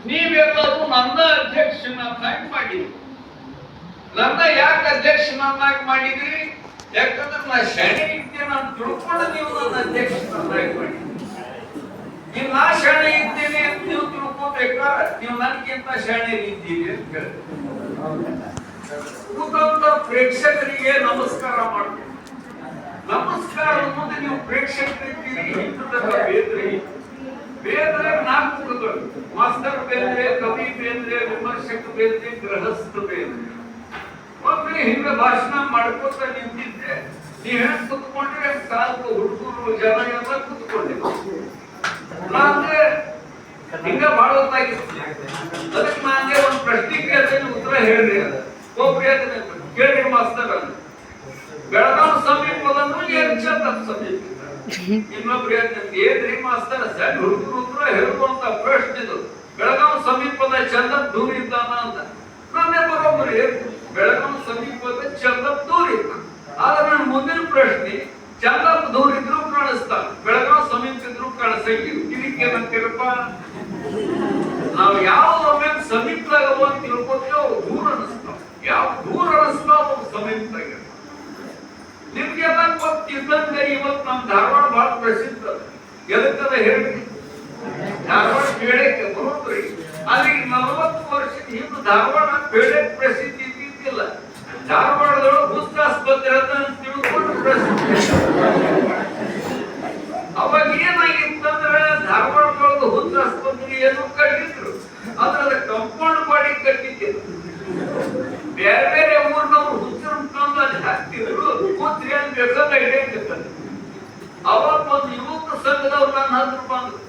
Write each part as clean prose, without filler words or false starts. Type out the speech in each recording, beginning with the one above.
ನೀವೆಲ್ಲರೂ ನನ್ನ ಅಧ್ಯಕ್ಷನನ್ನಾಗಿ ಮಾಡಿದ್ರಿ. ನನ್ನ ಯಾಕೆ ಅಧ್ಯಕ್ಷನನ್ನಾಗಿ ಮಾಡಿದ್ರಿ? ಯಾಕಂದ್ರೆ ನಾ ಶಣೆ ಇದ್ದೇನೆ ಅಂತ ತಿಳ್ಕೊಂಡು ನೀವು ನನ್ನ ಅಧ್ಯಕ್ಷನನ್ನಾಗಿ ಮಾಡಿದ್ರಿ. ನೀವು ನಾ ಶಣೆ ಇದ್ದೇನೆ ಅಂತ ನೀವು ತಿಳ್ಕೊಬೇಕಾ? ನೀವು ನನಗಿಂತ ಶಣೆ ಇದ್ದೀರಿ ಅಂತ ಹೇಳಿ ಪ್ರೇಕ್ಷಕರಿಗೆ ನಮಸ್ಕಾರ ಮಾಡ್ತೀವಿ. ನಮಸ್ಕಾರದ ಮುಂದೆ ನೀವು ಪ್ರೇಕ್ಷಕರಿದ್ದೀರಿ. ಬೇದ್ರೆ ಬೇದ್ರೆ 4 ಮುಖಗಳು: ಮಾಸ್ತರ್ ಬೇಂದ್ರೆ, ಕವಿ ಬೇಂದ್ರೆ, ವಿಮರ್ಶಕ ಬೇಂದ್ರೆ, ಗೃಹಸ್ಥ ಬೇಂದ್ರೆ. ಒಮ್ಮೆ ಹಿಂಗೆ ಭಾಷಣ ಮಾಡ್ಕೋತ ನಿಂತಿದ್ದೆ. ನೀವ್ ಹೆಂಗ್ ಕುತ್ಕೊಂಡ್ರೆ ಕಾಲು ಹುಡುಗರು ಜನ ಎಲ್ಲ ಕುತ್ಕೊಂಡಿದ್ದೆ. ನಾನೇ ಹಿಂಗ ಬಹಳ ಹೊತ್ತಾಗಿತ್ತು. ಅದಕ್ಕೆ ನಾನೇ ಒಂದು ಪ್ರಶ್ನೆ ಕೇಳ್ತೇನೆ, ಉತ್ತರ ಹೇಳ್ರಿ. ಒಬ್ರು ಕೇಳ್ರಿ ಮಾಸ್ತರ್ ಅಂತ. ಬೆಳಗಾವಿ ಸಮೀಪದನ್ನು ಏನ್ ಚಂದ ಸಮೀಪ. ಇನ್ನೊಬ್ರು ಏನ್ರಿ ಮಾಸ್ತರ್ ಸಣ್ಣ ಹುಡುಗರು ಉತ್ತರ ಹೇಳುವಂತ ಪ್ರಶ್ನೆ ಇದು. ಬೆಳಗಾವಿ ಸಮೀಪದ ಚಂದ ದೂರ ಇದ್ದಾನ ಅಂತ. ನಾನೇ ಬರೋಬ್ಬರಿ ಬೆಳಗಾವಿ ಸಮೀಪದ ಚಂದ ದೂರ ಇದ್ದ. ಆದ್ರೆ ನನ್ನ ಮುಂದಿನ ಪ್ರಶ್ನೆ, ಚಂದ ದೂರ ಇದ್ರು ಕಾಣಿಸ್ತಾನ, ಬೆಳಗಾವಿ ಸಮೀಪ ಇದ್ರು ಕಾಣಿಸಂಗಿಲ್ಲ. ಇದಕ್ಕೇನಂತೀರಪ್ಪ? ನಾವು ಯಾವ್ದೊಮ್ಮೆ ಸಮೀಪದಾಗ ಅಂತ ತಿಳ್ಕೊತೀವಿ ಅವು ದೂರ ಅನಿಸ್ತಾವ. ಯಾವ ದೂರ ಅನಿಸ್ತಾವ ಅವು ಸಮೀಪದಾಗ. ನಿಮ್ಗೆಲ್ಲ ಗೊತ್ತಿದ್ದಂಗೆ ಇವತ್ತು ನಮ್ಮ ಧಾರವಾಡ ಬಹಳ ಪ್ರಸಿದ್ಧ. ಎದಕ್ಕದ ಹೇಳಿ, ಧಾರವಾಡ ಬೇಳೆಕ್ಕೆ ಬರೋದ್ರಿ. ಅಲ್ಲಿ 40 ವರ್ಷದ ಹಿಂದೆ ಧಾರವಾಡ ಬೇಳೆ ಪ್ರಸಿದ್ಧಿ ಇದ್ದಿದ್ದಿಲ್ಲ. ಧಾರವಾಡದೊಳಗೆ ಹುಸ್ತ ಆಸ್ಪತ್ರೆ ಅಂತ ತಿಳ್ಕೊಂಡು ಪ್ರಸಿದ್ಧಿ. ಅವಾಗ ಏನಾಗಿತ್ತಂದ್ರೆ ಧಾರವಾಡದೊಳಗೆ ಹುಸ್ತ ಆಸ್ಪತ್ರೆ ಏನು ಕಟ್ಟಿದ್ರು, ಅದ್ರ ಕಂಪೌಂಡ್ ಮಾಡಿ ಕಟ್ಟಿದ್ರು. ಬೇರೆ ಬೇರೆ ಊರಿನವ್ರು ಹುಚ್ಚರನ್ನು ತಂದು ಅಲ್ಲಿ ಹಾಕ್ತಿದ್ರು. ಕೂತ್ರಿ ಅಂತ ಬೇಕಾದ್ರೆ ಹಿಡಿಯಕ್ಕೆ. ಅವಾಗ ಒಂದು ಯುವಕ ಸಂಘದವ್ರು ನನ್ನ ಹತ್ರ ಬಂದ್ರು.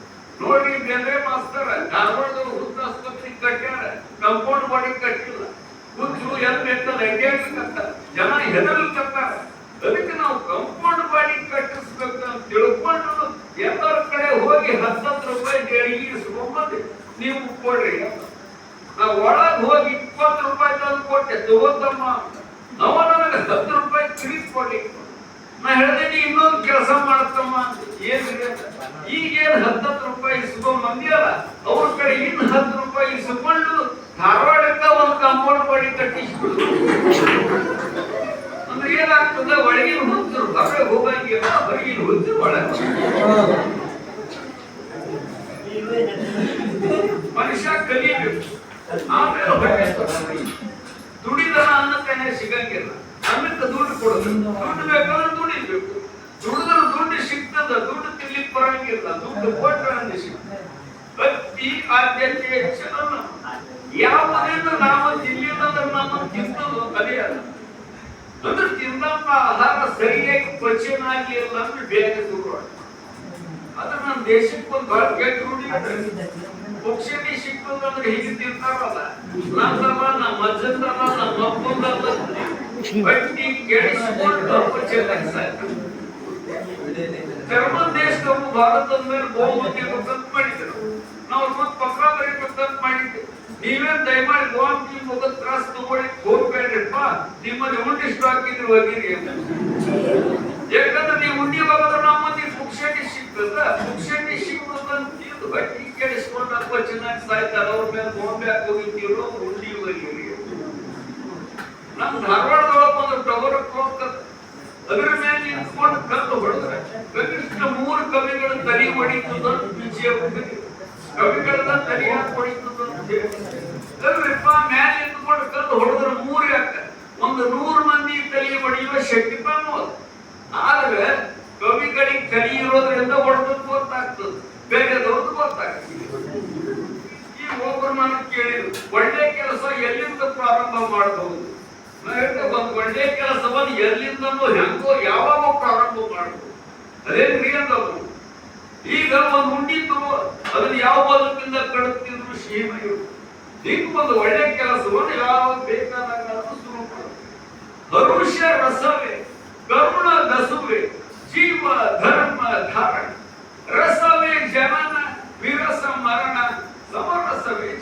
ನೋಡ್ರಿ ಬೇರೆ ಮಾಸ್ತರ ಧಾರವಾಡದವ್ರು ಹುಚ್ಚ ಆಸ್ಪತ್ರೆ ಕಟ್ಟ್ಯಾರ, ಕಂಪೌಂಡ್ ಮಾಡಿ ಕಟ್ಟಿಲ್ಲ. ಹುಚ್ಚು ಎಲ್ಲಿ ಬೇಕಾದ್ರೆ ಹಿಡಿಯಕ್ಕ ಜನ ಹೆದರ್ಲಿಕ್ಕತ್ತಾರ. ಅದಕ್ಕೆ ನಾವು ಕಂಪೌಂಡ್ ಮಾಡಿ ಕಟ್ಟಿಸ್ಬೇಕು ಅಂತ ತಿಳ್ಕೊಂಡು ಎಲ್ಲರ ಕಡೆ ಹೋಗಿ 10 ರೂಪಾಯಿ ದೇಣಿಗೆ ಇಸ್ಕೊಂಬಂದು ನೀವು ಕೊಡ್ರಿ. ನಾವು ಒಳಗ್ ಹೋಗಿ 20 ರೂಪಾಯಿ ತಂದು ಕೊಟ್ಟೆ, ತಗೋತಮ್ಮ. ಅವ ನನಗೆ 10 ರೂಪಾಯಿ ತಿರುಗಿ ಕೊಡ್ಲಿಕ್ಕೆ. ನಾ ಹೇಳ್ದೇನಿ ಇನ್ನೊಂದು ಕೆಲಸ ಮಾಡತ್ತಮ್ಮ ಅಂತ. ಏನಿದೆ ಈಗೇನು 10 ರೂಪಾಯಿ ಇಸ್ಕೊಂಡ್ ಮಂದಿಯಲ್ಲ, ಅವ್ರ ಕಡೆ ಇನ್ನು 10 ರೂಪಾಯಿ ಇಸ್ಕೊಂಡು ಧಾರವಾಡಕ್ಕ ಒಂದು ಕಾಂಪೌಂಡ್ ಮಾಡಿ ಕಟ್ಟಿಸ್ಬಿಡು. ಅಂದ್ರೆ ಏನಾಗ್ತದೆ, ಒಳಗಿನ ಹುಚ್ಚರು ಹೊರಗೆ ಹೋಗಂಗಿಲ್ಲ, ಹೊರಗಿನ ಹುಚ್ಚರು ಒಳಗೆ. ಮನುಷ್ಯ ಕಲಿಬೇಕು. ಆಮೇಲೆ ದುಡಿದನ ಅನ್ನಕ್ಕನೆ ಸಿಗಂಗಿಲ್ಲ. ಅನ್ನಕ್ಕೆ ದುಡ್ಡು ಕೊಡೋದು. ದುಡ್ಡು ಬೇಕಾದ್ರೆ ದುಡಿಬೇಕು. ದುಡಿದ್ರೆ ದುಡ್ಡು ಸಿಗ್ತದ. ದುಡ್ಡು ತಿನ್ಲಿಕ್ಕೆ ಬರಂಗಿಲ್ಲ. ದುಡ್ಡು ಕೊಟ್ರೆ ಅಂದ್ರೆ ಸಿಗ್ತದೆ. ಭಕ್ತಿ ಆದ್ಯತೆ ಹೆಚ್ಚನ ಯಾವುದನ್ನು ನಾವು ತಿನ್ಲಿಲ್ಲ ಅಂದ್ರೆ ನಮ್ಮ ತಿನ್ನೋದು ಅದೇ ಅಲ್ಲ. ಅಂದ್ರೆ ತಿನ್ನಪ್ಪ ಆಹಾರ ಸರಿಯಾಗಿ ಪಚನ ಆಗಲಿಲ್ಲ ಅಂದ್ರೆ ಬೇರೆ ಶುರು. ಅದ್ರ ನಮ್ಮ ದೇಶಕ್ಕೆ ಒಂದು ಬಹಳ ಕೆಟ್ಟ ರೂಢಿ. ಪಕ್ಷಿ ಸಿಕ್ತಂದ್ರೆ ಹೀಗೆ ತಿಂತಾರಲ್ಲ, ನಮ್ದಲ್ಲ, ನಮ್ಮ ಅಜ್ಜಂದಲ್ಲ, ನಮ್ಮ ಅಪ್ಪಂದಲ್ಲ. ಬಟ್ಟಿ ಕೇಳಿಸಿಕೊಂಡು ಜರ್ಮನ್ ದೇಶದವರು ಭಾರತದ ಮೇಲೆ ಬಹುಮತಿ ಬೇಕಂತ ಮಾಡಿದ್ರು. ನಾವು ಮತ್ತೆ ಪಕ್ಕ ಬರೀಬೇಕಂತ ಮಾಡಿದ್ವಿ. ನೀವೇನ್ ದಯಮಾಡಿ ಗೋವಾಂತಿ ಮುಖದ ತ್ರಾಸ್ ತಗೊಳ್ಳಿ ಹೋಗ್ಬೇಡ್ರಿಪ್ಪ, ನಿಮ್ಮಲ್ಲಿ ಉಂಡಿ ಸ್ಟಾಕ್ ಇದ್ರೆ ಹೋಗಿರಿ ಅಂತ. ಯಾಕಂದ್ರೆ ನೀವು ಉಂಡಿ ಹೋಗೋದ್ರೆ ನಮ್ಮ ಮಂದಿ ಪುಕ್ಷಟಿ ಸಿಗ್ತದ. ಪುಕ್ಷಟಿ ಸಿಗ್ತದಂತ ತಿಳಿದು ಬಟ್ಟಿ ಕೇಳಿಸ್ಕೊಂಡು ಅಪ್ಪ ಚೆನ್ನಾಗಿ ಸಾಯ್ತಾರ. ಅವ್ರ ಮೇಲೆ ಬಾಂಬೆ ಹಾಕೋಗಿದ್ದೀರೋ ಉಂಡಿ ಹೋಗಿರಿ. ನಮ್ ಧಾರವಾಡದೊಳಗೆ ಒಂದು ಟವರಕ್ಕೆ ಹೋಗ್ತದೆ. ಅದ್ರ ಮೇಲೆ ನಿಂತ್ಕೊಂಡು ಕಲ್ಲು ಹೊಡೆದ್ರೆ ಕನಿಷ್ಠ 3 ಕವಿಗಳ ತಲೆ ಹೊಡಿತದ ವಿಜಯ ಕವಿಗಳನ್ನ ತಲೆ ಹಾಕಿ ಹೊಡಿತದ. ಮ್ಯಾಲೆ ನಿಂತ್ಕೊಂಡು ಕಲ್ಲು ಹೊಡೆದ್ರೆ 3 ಯಾಕೆ ಒಂದು 100 ಮಂದಿ ತಲೆ ಹೊಡೆಯುವ ಶಕ್ತಿ ಕಾಣುವುದು. ಆದ್ರೆ ಕವಿಗಳಿಗೆ ಕಲಿ ಇರೋದ್ರಿಂದ ಹೊಡೆದದ್ದು ಗೊತ್ತಾಗ್ತದೆ, ಬೇರೆದವ್ರದ್ದು ಗೊತ್ತಾಗ್ತದೆ. ಈ ಒಬ್ಬರು ನಾನು ಕೇಳಿದ್ರು, ಒಳ್ಳೆ ಕೆಲಸ ಎಲ್ಲಿಂದ ಪ್ರಾರಂಭ ಮಾಡಬಹುದು? ಒಂದು ಒಳ್ಳೆ ಕೆಲಸವನ್ನು ಎಲ್ಲಿಂದನೂ ಹೆಂಗೋ ಯಾವಾಗ ಪ್ರಾರಂಭ ಮಾಡಬಹುದು. ಅದೇನ್ರಿ ಅಂದವರು. ಈಗ ಒಂದು ಉಂಡಿ ತಗೋ, ಅದನ್ನ ಯಾವ ಬದುಕಿಂದ ಕಡುತ್ತಿದ್ರು ಶ್ರೀಮಯು. ಈಗ ಒಂದು ಒಳ್ಳೆ ಕೆಲಸವನ್ನು ಯಾವಾಗ ಬೇಕಾದಾಗ ಶುರು ಮಾಡುದು. ಹರುಷ ರಸವೇ ಕರುಣ ದಸುವೆ ಜೀವ ಧರ್ಮ ಧಾರಣ ರಸವೇ ಜನನ ವಿರಸ ಮರಣ ಸಮರಸವೇ.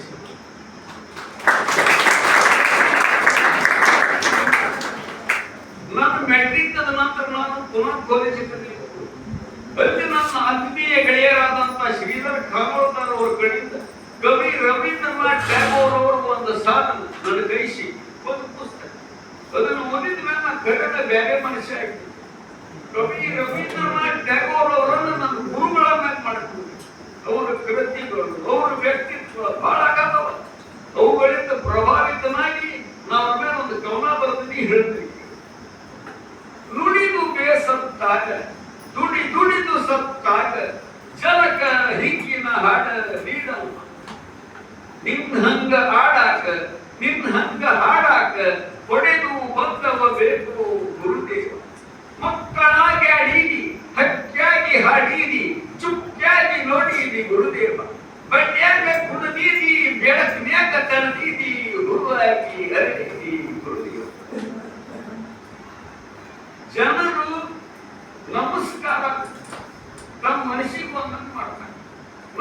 ನಾನು ಮೆಟ್ರಿಕ್ ಆದ ನಂತರ ನಾನು ಪುನಃ ಕಾಲೇಜಿಗೆ ಅಲ್ಲಿ ನನ್ನ ಆತ್ಮೀಯ ಗೆಳೆಯರಾದಂತಹ ಶ್ರೀಧರ್ ಖಾಗೋಳ್ಕರ್ ಅವರ ಕಡೆಯಿಂದ ಕವಿ ರವೀಂದ್ರನಾಥ್ ಟ್ಯಾಗೋರ್ ಅವರು ಒಂದು ಸಾಲು ನನ್ನ ಕೈಸಿ ಒಂದು ಪುಸ್ತಕ ಅದನ್ನು ಓದಿದ ಮೇಲೆ ನಾನು ಕನ್ನಡ ಬೇರೆ ಮನುಷ್ಯ ಆಯ್ತು. ಕವಿ ರವೀಂದ್ರನಾಥ್ ಟ್ಯಾಗೋರ್ ಅವರನ್ನು ನನ್ನ ಗುರುಗಳನ್ನಾಗಿ ಮಾಡ್ತೀನಿ. ಅವರ ಕೃತಿಗಳು, ಅವರ ವ್ಯಕ್ತಿತ್ವ ಬಹಳ ಅಗಾಧವ. ಅವುಗಳಿಂದ ಪ್ರಭಾವಿತನಾಗಿ ನಾವು ಮೇಲೆ ಒಂದು ಕವನ ಬರೆದಿ ಹೇಳ್ತೀವಿ. ನುಡಿದು ಬೇಸತ್ತಾಗ ದುಡಿದು ಸತ್ತಾಗ ಜನಕ ಹಿಕ್ಕಿನ ಹಾಡ ನೀಡಲ್ಲ. ನಿನ್ನ ಹಂಗ ಹಾಡಾಕ ಹೊಡೆದು ಬಂದವ ಬೇಕು ಗುರುದೇವ. ಮಕ್ಕಳಾಗಿ ಆಡೀನಿ, ಹಕ್ಕಾಗಿ ಹಾಡೀನಿ, ಚುಕ್ಕಾಗಿ ನೋಡೀನಿ ಗುರುದೇವ. ಬಡ್ಯಾಗ ಕುಡಿದೀನಿ, ಬೆಳಕಿನ್ಯಾಗ ತರದೀನಿ, ಹೂವಾಗಿ ಹರಿದೀನಿ ಗುರುದೇವ. ಜನರು ನಮಸ್ಕಾರ ತಮ್ಮ ಮನಸ್ಸಿಗೆ ಒಂದನ್ನು ಮಾಡ್ತಾರೆ.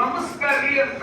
ನಮಸ್ಕಾರಿ ಅಂತ